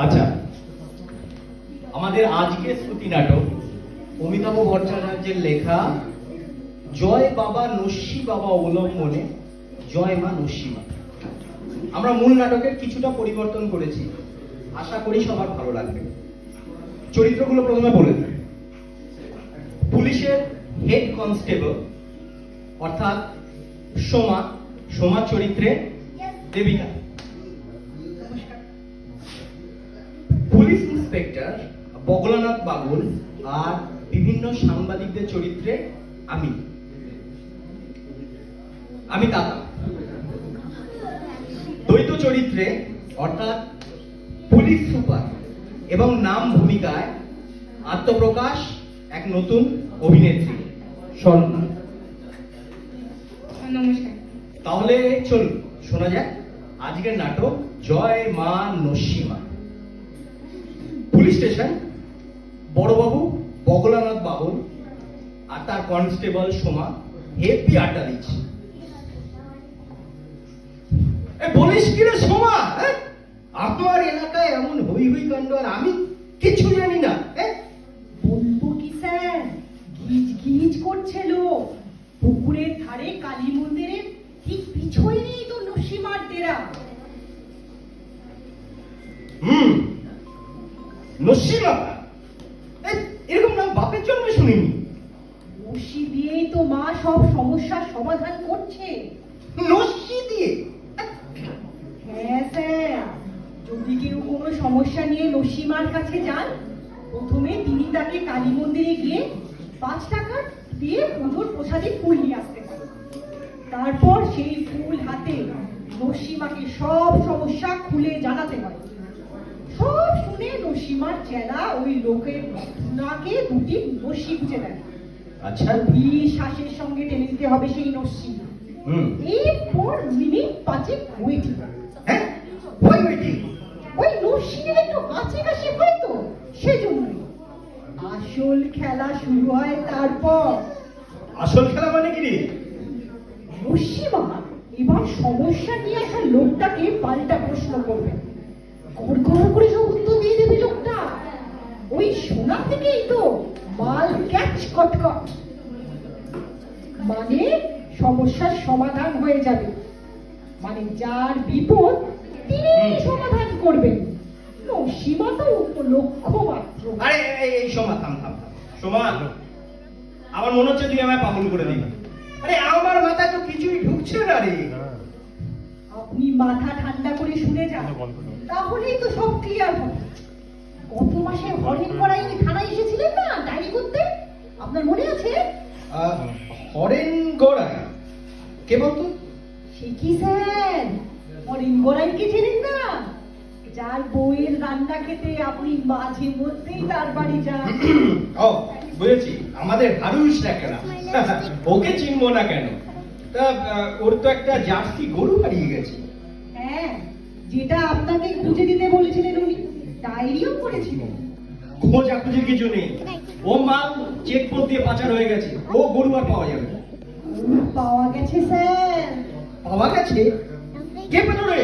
আচ্ছা, আমাদের আজকের শ্রুতি নাটক অমিতাভ ভট্টাচার্যের লেখা জয় বাবা নস্যি বাবা অবলম্বনে জয় মা নস্যি মা। আমরা মূল নাটকের কিছুটা পরিবর্তন করেছি, আশা করি সবার ভালো লাগবে। চরিত্রগুলো প্রথমে বলে দিই। পুলিশের হেড কনস্টেবল অর্থাৎ সোমা চরিত্রে দেবিকা। পুলিশ ইন্সপেক্টর বগলানাথ বাবুল আর বিভিন্ন সাংবাদিকদের চরিত্রে আমি দাদা। দ্বৈত চরিত্রে অর্থাৎ পুলিশ সুপার এবং নাম ভূমিকায় আত্মপ্রকাশ এক নতুন অভিনেত্রী স্বর্ণা। নমস্কার। তাহলে চলুন শোনা যাক আজকের নাটক জয় মা নস্যি মা। পুলিশ স্টেশন, বড়বাবু বগলানাথ বাবুল আর তার কনস্টেবল সোমা হেপি আড্ডা দিচ্ছে। বলিস কি রে সোমা, আপনার এলাকায় এমন হই হই কাণ্ড আর আমি কিছু জানি না। বলবো কি স্যার, গিজ গিজ করছে লোক। পুকুরের ধারে কালী মন্দিরের ঠিক পিছনেই তো নসীমার ডেরা। নস্যি মা, এরকম নাম বাপের জন্য শুনিনি। নসী দিয়েই তো মা সব সমস্যার সমাধান করছে। নস্যি দিয়ে? হ্যাঁ স্যার, যদি কেউ কোনো সমস্যা নিয়ে নসীমার কাছে যান, প্রথমে তিনি তাকে কালী মন্দিরে গিয়ে 5 টাকা দিয়ে পুজোর প্রসাদে ফুল নিয়ে আসতে পারেন। তারপর সেই ফুল হাতে নসীমাকে সব সমস্যা খুলে জানাতে হয়। সব শুনে নসীমার চেলা ওই লোকের নাকে 2টি নস্যি গুঁজে দেয়। আচ্ছা, শ্বাসের সঙ্গে টেনে দিতে হবে সেই নস্যি। এরপর মিনিট 5 ওয়েটিং। হ্যাঁ, ওই নস্যির একটু কাছে কাছে হয় তো, সেজন্য আসল খেলা শুরু হয়। তারপর আসল খেলা মানে কি রে? নসীমা এবার সমস্যা নিয়ে আসা লোকটাকে পাল্টা প্রশ্ন করবে। গড়গড় করে সব উত্তর দিয়ে দেবে লোকটা। ওই সোনা থেকেই তো মাল ক্যাচ কটকট, মানে সমস্যার সমাধান হয়ে যাবে। মানে যার বিপদ তিনি সমাধান করবেন। নসীমা তো লক্ষ্য মাত্র। আরে এই সোমা, থাম। সোমা, আমার মনে হচ্ছে তুই আমায় পাগল করে দিবি। আরে আমার মাথায় তো কিছুই ঢুকছে না রে। আপনি মাথা ঠান্ডা করে শুনে যান, তাহলেই তো সব ক্লিয়ার হবে। গত মাসে হরেন করাই থানায় এসেছিলেন না ডায়েরি করতে, আপনার মনে আছে? হরেন গড়াই কে বলতো? সে কি স্যার, হরেন গড়াইকে চেনেন না? যার বউয়ের রান্না খেতে আপনি মাঝে মধ্যেই তার বাড়ি যান। ও বুঝেছি, আমাদের হারুস ডাকেনা। ওকে চিনবো না কেন? তা ওর তো একটা জার্সি গরু হারিয়ে গেছে। হ্যাঁ, যেটা আপনাকে খুঁজে দিতে বলেছিলেন উনি, ডায়েরিও করেছিলেন। খোঁজাখুঁজির কিছু নেই, ও মাল চেকপোস্ট দিয়ে পাচার হয়ে গেছে। ও গরু আর পাওয়া যাবে না। পাওয়া গেছে স্যার। পাওয়া গেছে? কে পেল রে?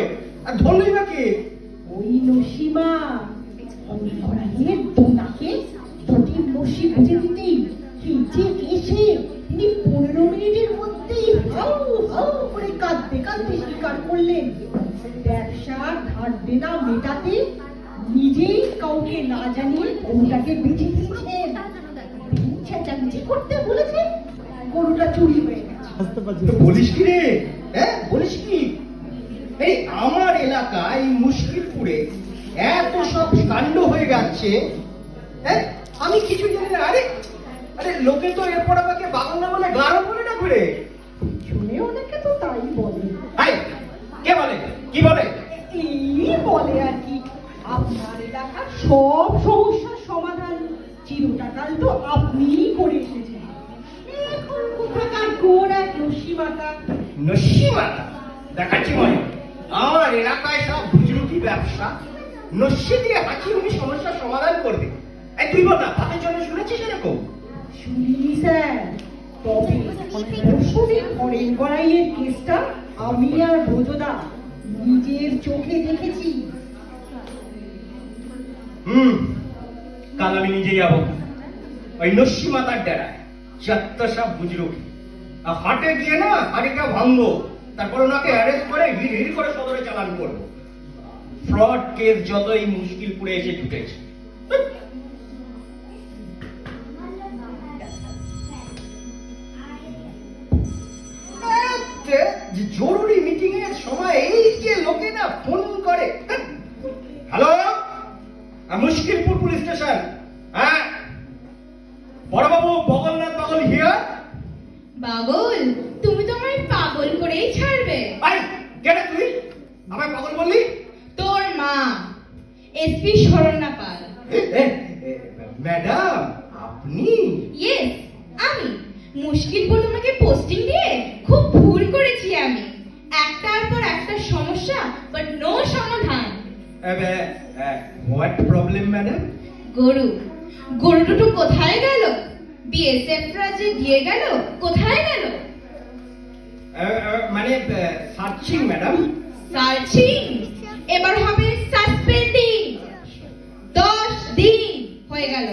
আর ধরলই বা কে? ওই নসীমা। ওই ঘোড়াইয়ের দোনাকে 2টি নসি গুঁজে দিতেই হিচে এসে তিনি 15 মিনিটের মধ্যেই হাউ হাউ করে কাঁদতে কাঁদতে স্বীকার করলেন ব্যবসার ধার দেনা মেটাতে নিজেই কাউকে না জানিয়ে গরুটাকে বেঁচে দিয়েছেন। চেঁচামেচি করতে বলেছেন, গরুটা চুরি হয়ে গেছে। বলিস কি রে? হ্যাঁ, বলিস কি? এই আমার এলাকায় মুশকিলপুরে এত সব কাণ্ড হয়ে যাচ্ছে, হ্যাঁ, আমি কিছু জানি না। আরে লোকে তো এরপর আমাকে বাংলা বলে গারো বলে না ঘুরে। শুনে অনেকে তো তাই বলে। কে বলে? কি বলে? এই বলে আর কি, আপনার এলাকার সব সমস্যার সমাধান চিরটাকাল তো আপনিই করে এসেছেন। এখন কোথাকার গোড় এক নসীমাতা। নস্যিমাতা দেখাচ্ছি মনে। আমার এলাকায় সব বুজরুকি ব্যবসা, নস্যি দিয়ে হাঁচি উনি সমস্যার সমাধান করবে। তুই বল না, তাদের জন্য শুনেছিস এরকম? শুনিনি স্যার, তবে পরশুদিন হরেন গড়াইয়ের কেসটা আমি আর ব্রজদা নিজের চোখে দেখেছি। কাল আমি নিজে যাবো ওই নস্যি মাতার ডেরায়, যত সব বুঝলো কি, আর হাটে গিয়ে না হাড়িটা ভাঙবো, তারপর ওনাকে অ্যারেস্ট করে হিড় হিড় করে সদরে চালান করবো। ফ্রড কেস যতই মুশকিল পুরে এসে জুটেছে। যে জরুরি মিটিং এর সময় এই যে লোকে না ফোন করে। Hello, Mushkilpur police station. হ্যাঁ বড়বাবু বগলনাথ পাগল হিয়ার। পাগল? তুমি তো আমায় পাগল করেই ছাড়বে। আই কেন তুই আমায় পাগল বললি? তোর মা এসপি শরণ্যা পাল। ম্যাডাম আপনি? ইয়েস, আমি। মুশকিলপুর তোমাকে পোস্টিং দিয়ে খুব ভুল করেছি আমি। একটার পর একটা সমস্যা, বাট নো সমাধান। What problem madam? গরু দুটো কোথায় গেল? বিএসএফ রা যে দিয়ে গেল, কোথায় গেল? মানে সার্চিং ম্যাডাম। সার্চিং? এবার হবে সাসপেন্ডিং। 10 দিন হয়ে গেল,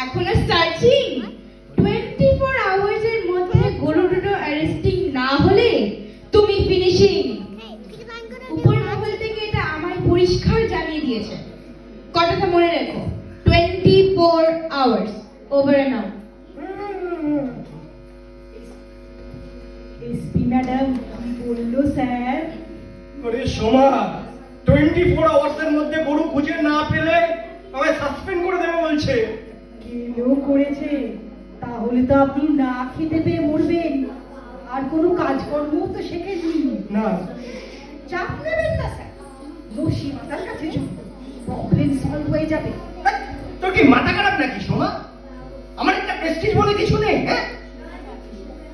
এখনো সার্চিং। 24 আওয়ার্স এর মধ্যে গরু দুটো অ্যারেস্টিং না হলে তুমি ফিনিশিং। উপর মহল থেকে এটা আমায় পরিষ্কার জানিয়ে দিয়েছে। কথাটা মনে রেখো, 24 hours, over and out. SP madam কি বললো স্যার? ওরে সোমা, 24 আওয়ার্স এর মধ্যে গরু খুঁজে না পেলে আমায় সাসপেন্ড করে দেবে বলছে। কেউ করেছে? তাহলে তো আপনি না খেতে পেয়ে মরবেন, আর কোনো কাজকর্ম তো শেখেননি। না চাপ নেবেন না স্যার, দোষী মাতার কাছে যান, প্রবলেম সলভ হয়ে যাবে। তোর কি মাথা খারাপ নাকি সোমা? আমার একটা প্রেস্টিজ বলে কিছু নেই? হ্যাঁ,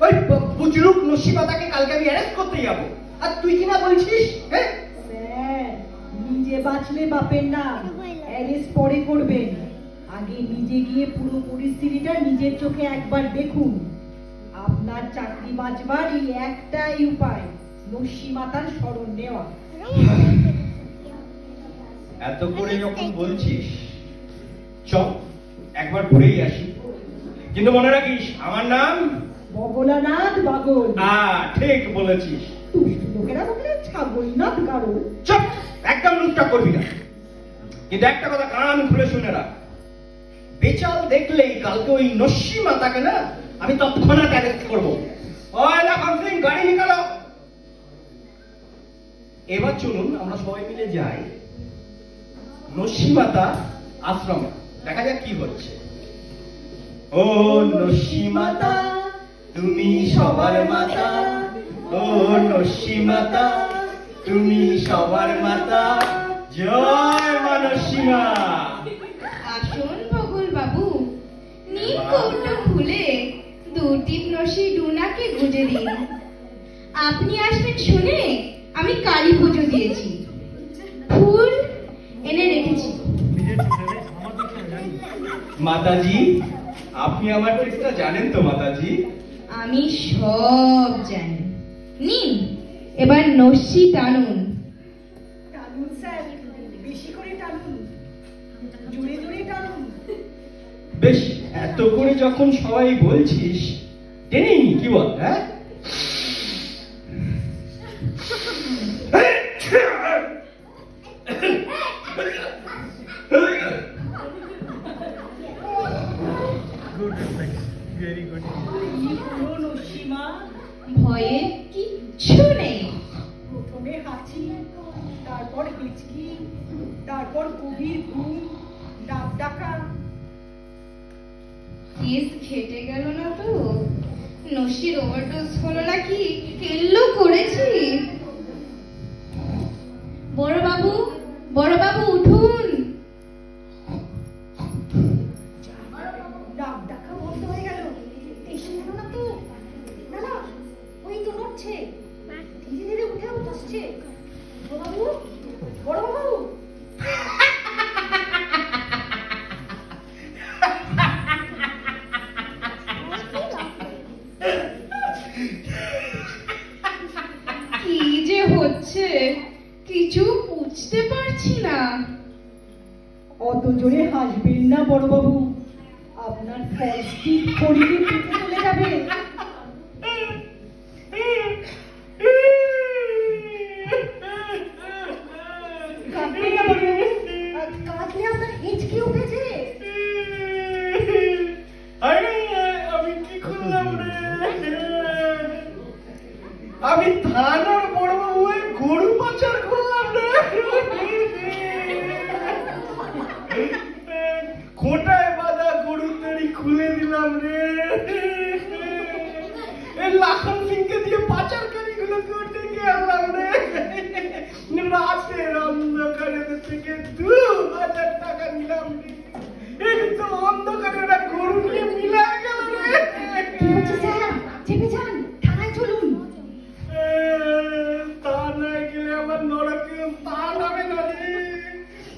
ওই বুজরুক নসিবাতাকে কালকে আমি অ্যারেস্ট করতে যাবো, আর তুই কিনা বলছিস? হ্যাঁ স্যার, নিজে বাঁচলে বাপের নাম, অ্যারেস্ট পরে করবেন। আগে নিজে গিয়ে পুরো পরিস্থিতিটা নিজের চোখে একবার দেখুন। আপনার চাকরি বাঁচবার এই একটাই উপায়, নস্যি মাতার শরণ নেওয়া। এত করে যখন বলছিস চল একবার ঘুরেই আসি, কিন্তু মনে রাখিস আমার নাম বগলানাথ বাগল। ঠিক বলেছিস। দুষ্ট লোকেরা বলে ছাগলনাথ গারো। চুপ, একদম লুটটা করবি না। কিন্তু একটা কথা কান খুলে শুনে রাখ, বেচাল দেখলেই কালকে ওই নস্যি মাতাকে না আমি তৎক্ষণাৎ অ্যারেস্ট করবো। ওই লাফান সিং, গাড়ি নিকালো। এবার চলুন আমরা সবাই মিলে যাই নস্যি মাতা আশ্রমে, দেখা যাক কি হচ্ছে। ও নস্যি মাতা তুমি সবার মাতা, ও নস্যি মাতা তুমি সবার মাতা, জয় মা নস্যি মা। আসুন বকুল বাবু, নিন কৌটো খুলে 2 টিপ নসি ডুনাকে গুজে দিন। আপনি আসবেন শুনে আমি কালী পুজো দিয়েছি, ফুল এনে রেখেছি। মাতাজি আপনি আমার ট্রিকটা জানেন তো মাতাজি? আমি সব জানি। নিন এবার নসি টানুন। টানুন স্যার, বেশি করে টানুন, জোরে জোরে টানুন। বেশ, এত করে যখন সবাই বলছিস টেনে নি, কি বল? হ্যাঁ পুরো নস্যি মা, ভয়ে কিচ্ছু নেই। প্রথমে হাঁচি, তারপর হিচকি, তারপর গভীর ঘুম, ডাক ডাকা। কেস খেটে গেল না তো? নসির ওভারডোজ হলো নাকি কেল্লো করেছি? বড় বাবু উঠুন। ডাক ডাকা বন্ধ হয়ে গেল। এসে গেল না তো? না না, ওই তো নড়ছে, ধীরে ধীরে উঠে বসছে। বড়বাবু, বড়বাবু। কি হচ্ছে কিছু বুঝতে পারছি না। অত জোরে হাসবেন না বড়বাবু, আপনার ফলসটি খড়িতে পিঠে চলে যাবে। কাঁদবেন না বড়বাবু, কাঁদলে আপনার হেঁচকি উঠেছে। আমি কি করলাম রে? আমি থানার বড়বাবু হয়ে গরু পাচার করলাম রে। খোঁটায় বাঁধা গরুর দড়ি খুলে দিলাম রে। এই লাখন সিংকে দিয়ে পাচারকারী গুলো করতে গেলাম রে। রাতের অন্ধকারে থেকে 2000 টাকা নিলাম রে। এই তো অন্ধকারে ওরা গরু নিয়ে মিলাই গেল রে। কি হচ্ছে স্যার? চেপে যান, থানায় চলুন। তা না গেলে আমার নরকে পার হবে না রে।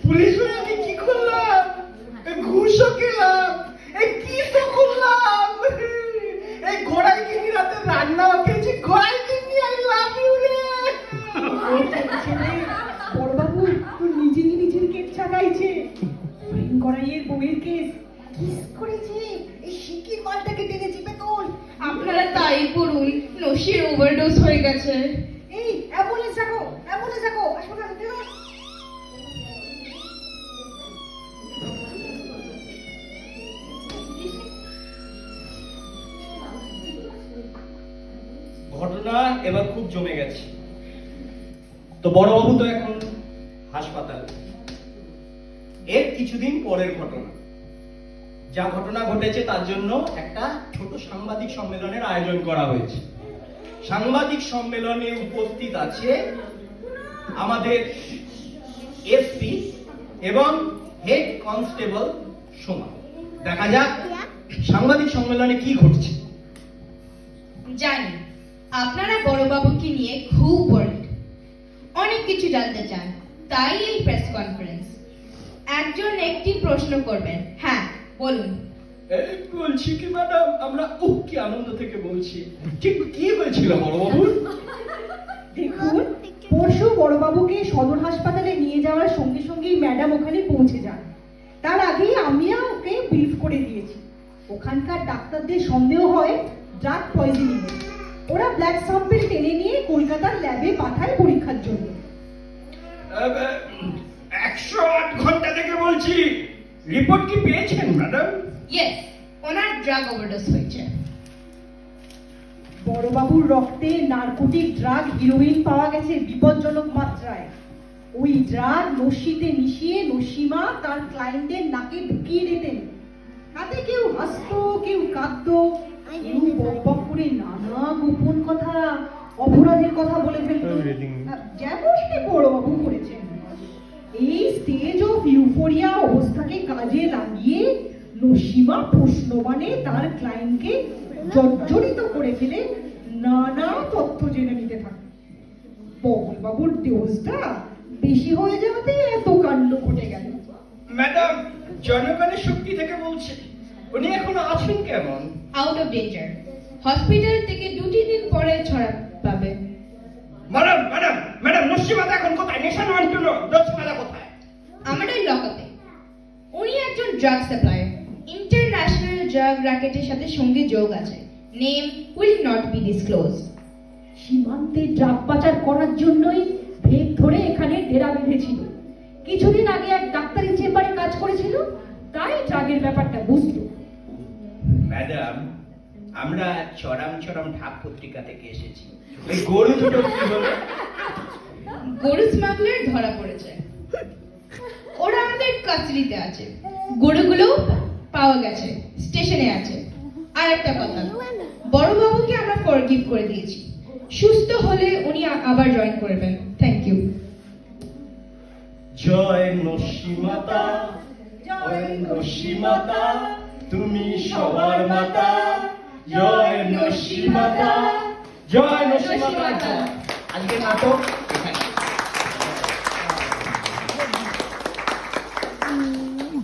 পুলিশ হয়ে আমি কি করলাম? ঘুষও খেলাম, কি তো করলাম? এই ঘোড়াই কিনি রাতে রান্নাও খেয়েছি, ঘোড়াই কিনি আই লাভ ইউ রে। বড়বাবু নিজেই নিজের কেস চালাইছে। করাইয়ের বউয়ের কেস কিস করেছে, এই শিকির মালটাকে টেনে চিপে তোল। আপনারা তাই করুন, নসির ওভারডোজ হয়ে গেছে। এই অ্যাম্বুলেন্স ডাকো, অ্যাম্বুলেন্স ডাকো, হাসপাতালে দিও। ঘটনা এবার খুব জমে গেছে। তো বড়বাবু তো এখন হাসপাতালে। এর কিছুদিন পরের ঘটনা, যা ঘটনা ঘটেছে তার জন্য একটা ছোট সাংবাদিক সম্মেলনের আয়োজন করা হয়েছে। সাংবাদিক সম্মেলনে উপস্থিত আছে আমাদের এসপি এবং হেড কনস্টেবল সোমা। দেখা যাক সাংবাদিক সম্মেলনে কি ঘটছে। জানি আপনারা বড়বাবুকে নিয়ে খুব ওয়ারিড, অনেক কিছু জানতে চান, তাই এই প্রেস কনফারেন্স। একজন একটি প্রশ্ন করবেন। হ্যাঁ বলুন। বলছি কি ম্যাডাম, আমরা কি আনন্দ থেকে বলছি। ঠিক কি হয়েছিল বড়বাবু? দেখুন, পরশু বড়বাবুকে সদর হাসপাতালে নিয়ে যাওয়ার সঙ্গে সঙ্গেই ম্যাডাম ওখানে পৌঁছে যান। তার আগেই আমিও ওকে ব্রিফ করে দিয়েছি। ওখানকার ডাক্তারদের সন্দেহ হয় ড্রাগ পয়জনিং। ওরা ব্লাড স্যাম্পল টেনে নিয়ে কলকাতার ল্যাবে পাঠায় পরীক্ষার জন্য। 108 ঘন্টা থেকে বলছি, রিপোর্ট কি পেয়েছেন ম্যাডাম? ইয়েস, ওনার ড্রাগ ওভারডোজ হয়েছে। বড়বাবুর রক্তে নারকোটিক ড্রাগ হিরোইন পাওয়া গেছে বিপজ্জনক মাত্রায়। ওই ড্রাগ নস্যিতে মিশিয়ে নসীমা তার ক্লায়েন্টের নাকে ঢুকিয়ে দিতেন। তাতে কেউ হাসতো, কেউ কাঁদতো, কেউ বকবক করে নানা গোপন কথা, অপরাধের কথা বলে ফেলতো, যেমনটি বড়বাবু করেছেন। এই স্টেজ অফ ইউফোরিয়া অবস্থাকে কাজে লাগিয়ে নসীমা প্রশ্নবাণে তার ক্লায়েন্টকে জর্জরিত করে ফেলে নানা তথ্য জেনে নিতে থাকে। বড়বাবুর ডোজটা বেশি হয়ে যাওয়াতে এত কাণ্ড ঘটে গেল। ম্যাডাম, জনগণের শক্তি থেকে বলছে, উনি এখন আছেন কেমন? Out of danger. হসপিটাল থেকে 2 দিন পরে ছড়া পাবে। ম্যাডাম ম্যাডাম ম্যাডাম, নসীমাদা এখন কোথায়? নেশা নয় তো, নসীমাদা কোথায়? আমাদের লকআপে। উনি একজন ড্রাগ সাপ্লায়ার, ইন্টারন্যাশনাল ড্রাগ র্যাকেটের সাথে সঙ্গে যোগ আছে। Name will not be disclose. সীমান্তে ড্রাগ পাচার করার জন্যই ভেদ ধরে এখানে ডেরা বেঁধেছিল। কিছুদিন আগে এক ডাক্তারি চেম্বারে কাজ করেছিল, তাই ড্রাগের ব্যাপারটা বুঝতো। ম্যাডাম, আমরা চরম চরম ঢাক পত্রিকা থেকে এসেছি। এই গরু দুটো কি হলো? গরু স্মাগলার ধরা পড়েছে। ওরা আমাদের কাস্টাডিতে আছে। গরুগুলো পাওয়া গেছে, স্টেশনে আছে। আর একটা কথা, বড়বাবুকে আমরা ফরগিভ করে দিয়েছি। সুস্থ হলে উনি আবার জয়েন করবেন। Thank you. জয় নসীমাতা, জয় নসীমাতা, তুমি সবার মাতা। জয় নসীমাতা, জয় নসীমাতা। আজকে নাটক